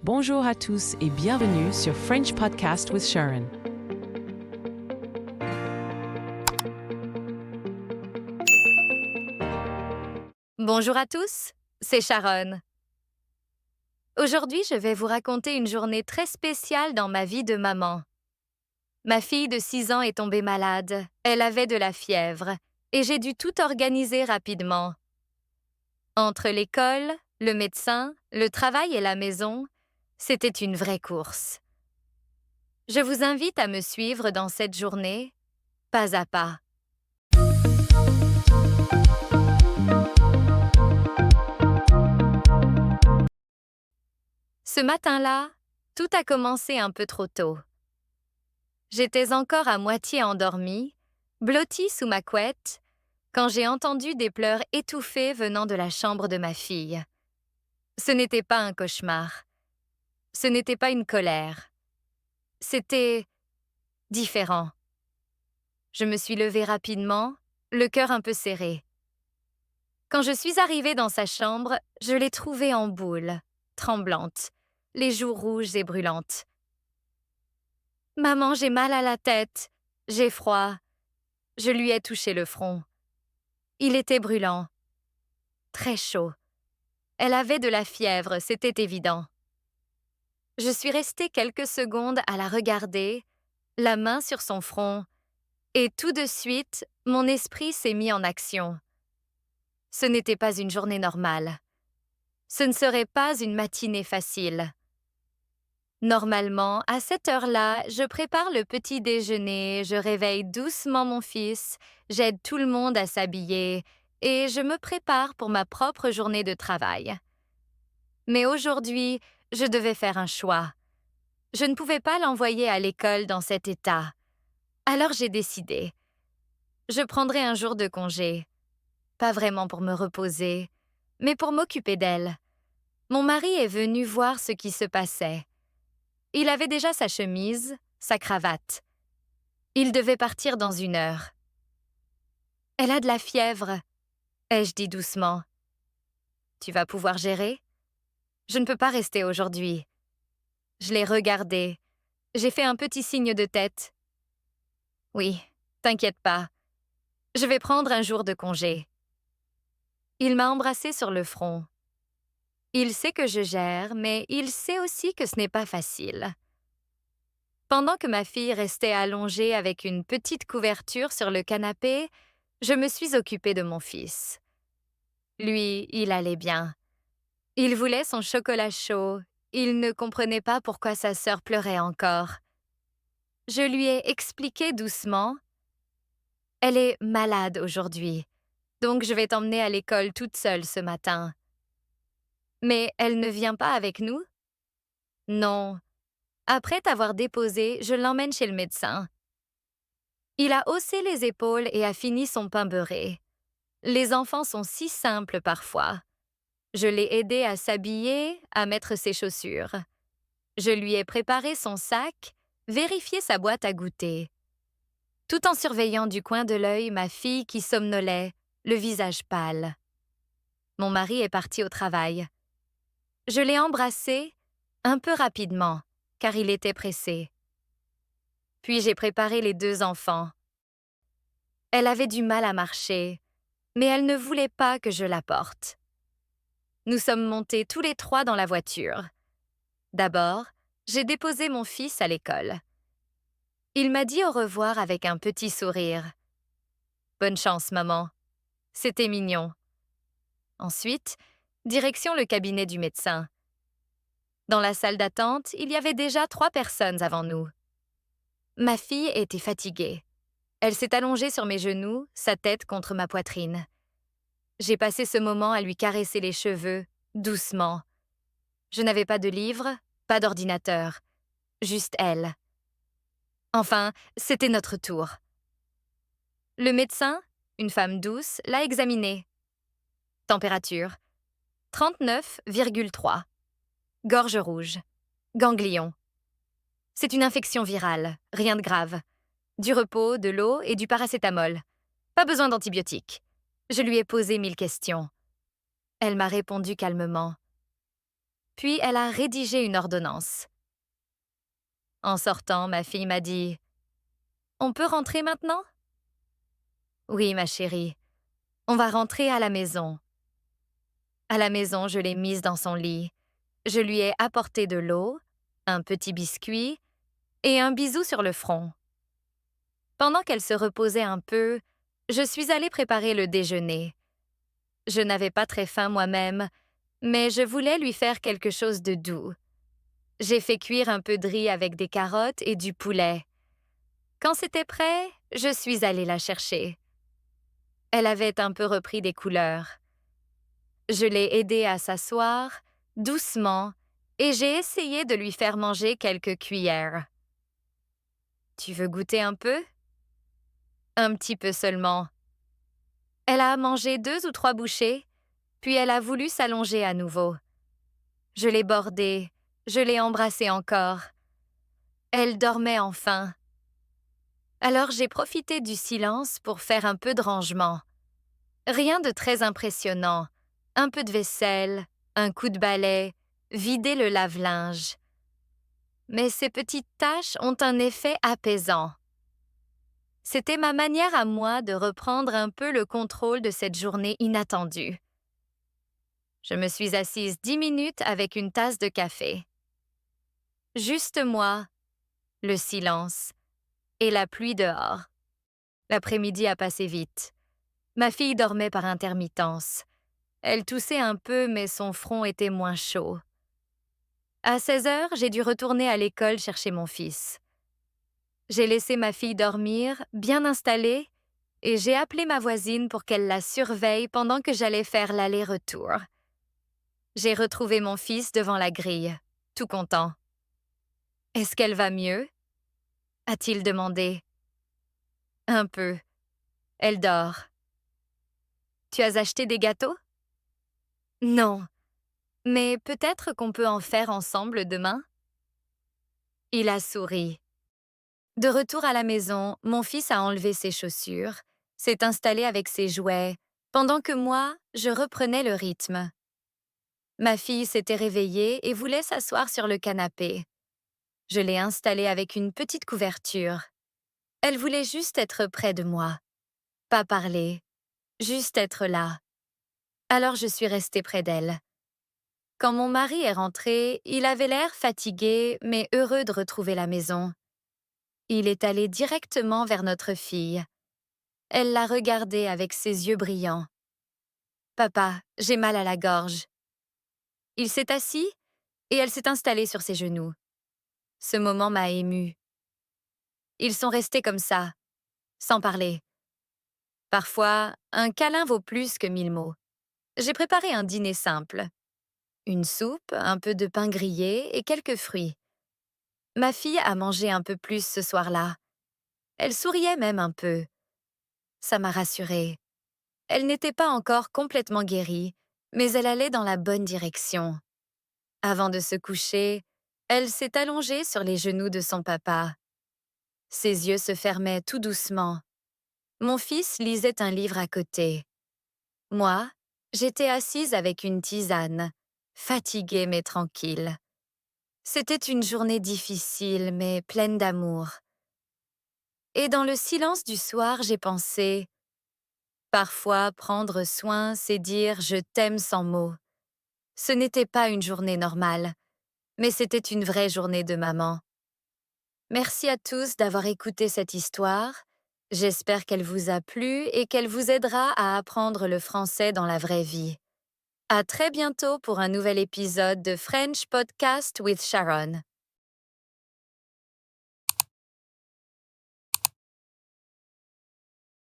Bonjour à tous et bienvenue sur French Podcast with Sharon. Bonjour à tous, c'est Sharon. Aujourd'hui, je vais vous raconter une journée très spéciale dans ma vie de maman. Ma fille de 6 ans est tombée malade, elle avait de la fièvre, et j'ai dû tout organiser rapidement. Entre l'école, le médecin, le travail et la maison, c'était une vraie course. Je vous invite à me suivre dans cette journée, pas à pas. Ce matin-là, tout a commencé un peu trop tôt. J'étais encore à moitié endormie, blottie sous ma couette, quand j'ai entendu des pleurs étouffés venant de la chambre de ma fille. Ce n'était pas un cauchemar. Ce n'était pas une colère. C'était différent. Je me suis levée rapidement, le cœur un peu serré. Quand je suis arrivée dans sa chambre, je l'ai trouvée en boule, tremblante, les joues rouges et brûlantes. « Maman, j'ai mal à la tête, j'ai froid. » Je lui ai touché le front. Il était brûlant, très chaud. Elle avait de la fièvre, c'était évident. Je suis restée quelques secondes à la regarder, la main sur son front, et tout de suite, mon esprit s'est mis en action. Ce n'était pas une journée normale. Ce ne serait pas une matinée facile. Normalement, à cette heure-là, je prépare le petit déjeuner, je réveille doucement mon fils, j'aide tout le monde à s'habiller et je me prépare pour ma propre journée de travail. Mais aujourd'hui, je devais faire un choix. Je ne pouvais pas l'envoyer à l'école dans cet état. Alors j'ai décidé. Je prendrai un jour de congé. Pas vraiment pour me reposer, mais pour m'occuper d'elle. Mon mari est venu voir ce qui se passait. Il avait déjà sa chemise, sa cravate. Il devait partir dans 1 heure. « Elle a de la fièvre », ai-je dit doucement. « Tu vas pouvoir gérer ? Je ne peux pas rester aujourd'hui. » Je l'ai regardé. J'ai fait un petit signe de tête. « Oui, t'inquiète pas. Je vais prendre un jour de congé. » Il m'a embrassée sur le front. Il sait que je gère, mais il sait aussi que ce n'est pas facile. Pendant que ma fille restait allongée avec une petite couverture sur le canapé, je me suis occupée de mon fils. Lui, il allait bien. Il voulait son chocolat chaud. Il ne comprenait pas pourquoi sa sœur pleurait encore. Je lui ai expliqué doucement. « Elle est malade aujourd'hui, donc je vais t'emmener à l'école toute seule ce matin. » « Mais elle ne vient pas avec nous? » « Non. Après t'avoir déposée, je l'emmène chez le médecin. » Il a haussé les épaules et a fini son pain beurré. Les enfants sont si simples parfois. Je l'ai aidé à s'habiller, à mettre ses chaussures. Je lui ai préparé son sac, vérifié sa boîte à goûter. Tout en surveillant du coin de l'œil ma fille qui somnolait, le visage pâle. Mon mari est parti au travail. Je l'ai embrassé, un peu rapidement, car il était pressé. Puis j'ai préparé les 2 enfants. Elle avait du mal à marcher, mais elle ne voulait pas que je la porte. Nous sommes montés tous les 3 dans la voiture. D'abord, j'ai déposé mon fils à l'école. Il m'a dit au revoir avec un petit sourire. « Bonne chance, maman. » C'était mignon. Ensuite, direction le cabinet du médecin. Dans la salle d'attente, il y avait déjà 3 personnes avant nous. Ma fille était fatiguée. Elle s'est allongée sur mes genoux, sa tête contre ma poitrine. J'ai passé ce moment à lui caresser les cheveux, doucement. Je n'avais pas de livre, pas d'ordinateur. Juste elle. Enfin, c'était notre tour. Le médecin, une femme douce, l'a examinée. Température 39,3. Gorge rouge. Ganglion. C'est une infection virale, rien de grave. Du repos, de l'eau et du paracétamol. Pas besoin d'antibiotiques. Je lui ai posé 1000 questions. Elle m'a répondu calmement. Puis elle a rédigé une ordonnance. En sortant, ma fille m'a dit « On peut rentrer maintenant ?» Oui, ma chérie, on va rentrer à la maison. À la maison, je l'ai mise dans son lit. Je lui ai apporté de l'eau, un petit biscuit et un bisou sur le front. Pendant qu'elle se reposait un peu, je suis allée préparer le déjeuner. Je n'avais pas très faim moi-même, mais je voulais lui faire quelque chose de doux. J'ai fait cuire un peu de riz avec des carottes et du poulet. Quand c'était prêt, je suis allée la chercher. Elle avait un peu repris des couleurs. Je l'ai aidée à s'asseoir, doucement, et j'ai essayé de lui faire manger quelques cuillères. « Tu veux goûter un peu ?» Un petit peu seulement. Elle a mangé 2 ou 3 bouchées, puis elle a voulu s'allonger à nouveau. Je l'ai bordée, je l'ai embrassée encore. Elle dormait enfin. Alors j'ai profité du silence pour faire un peu de rangement. Rien de très impressionnant. Un peu de vaisselle, un coup de balai, vider le lave-linge. Mais ces petites tâches ont un effet apaisant. C'était ma manière à moi de reprendre un peu le contrôle de cette journée inattendue. Je me suis assise 10 minutes avec une tasse de café. Juste moi, le silence et la pluie dehors. L'après-midi a passé vite. Ma fille dormait par intermittence. Elle toussait un peu, mais son front était moins chaud. À 16 heures, j'ai dû retourner à l'école chercher mon fils. J'ai laissé ma fille dormir, bien installée, et j'ai appelé ma voisine pour qu'elle la surveille pendant que j'allais faire l'aller-retour. J'ai retrouvé mon fils devant la grille, tout content. « Est-ce qu'elle va mieux ?» a-t-il demandé. « Un peu. Elle dort. »« Tu as acheté des gâteaux ?» ?»« Non. Mais peut-être qu'on peut en faire ensemble demain ?» Il a souri. De retour à la maison, mon fils a enlevé ses chaussures, s'est installé avec ses jouets, pendant que moi, je reprenais le rythme. Ma fille s'était réveillée et voulait s'asseoir sur le canapé. Je l'ai installée avec une petite couverture. Elle voulait juste être près de moi. Pas parler, juste être là. Alors je suis restée près d'elle. Quand mon mari est rentré, il avait l'air fatigué, mais heureux de retrouver la maison. Il est allé directement vers notre fille. Elle l'a regardé avec ses yeux brillants. « Papa, j'ai mal à la gorge. » Il s'est assis et elle s'est installée sur ses genoux. Ce moment m'a émue. Ils sont restés comme ça, sans parler. Parfois, un câlin vaut plus que 1000 mots. J'ai préparé un dîner simple. Une soupe, un peu de pain grillé et quelques fruits. Ma fille a mangé un peu plus ce soir-là. Elle souriait même un peu. Ça m'a rassurée. Elle n'était pas encore complètement guérie, mais elle allait dans la bonne direction. Avant de se coucher, elle s'est allongée sur les genoux de son papa. Ses yeux se fermaient tout doucement. Mon fils lisait un livre à côté. Moi, j'étais assise avec une tisane, fatiguée mais tranquille. C'était une journée difficile mais pleine d'amour. Et dans le silence du soir, j'ai pensé, parfois prendre soin, c'est dire « je t'aime » sans mots. Ce n'était pas une journée normale, mais c'était une vraie journée de maman. Merci à tous d'avoir écouté cette histoire. J'espère qu'elle vous a plu et qu'elle vous aidera à apprendre le français dans la vraie vie. À très bientôt pour un nouvel épisode de French Podcast with Sharon.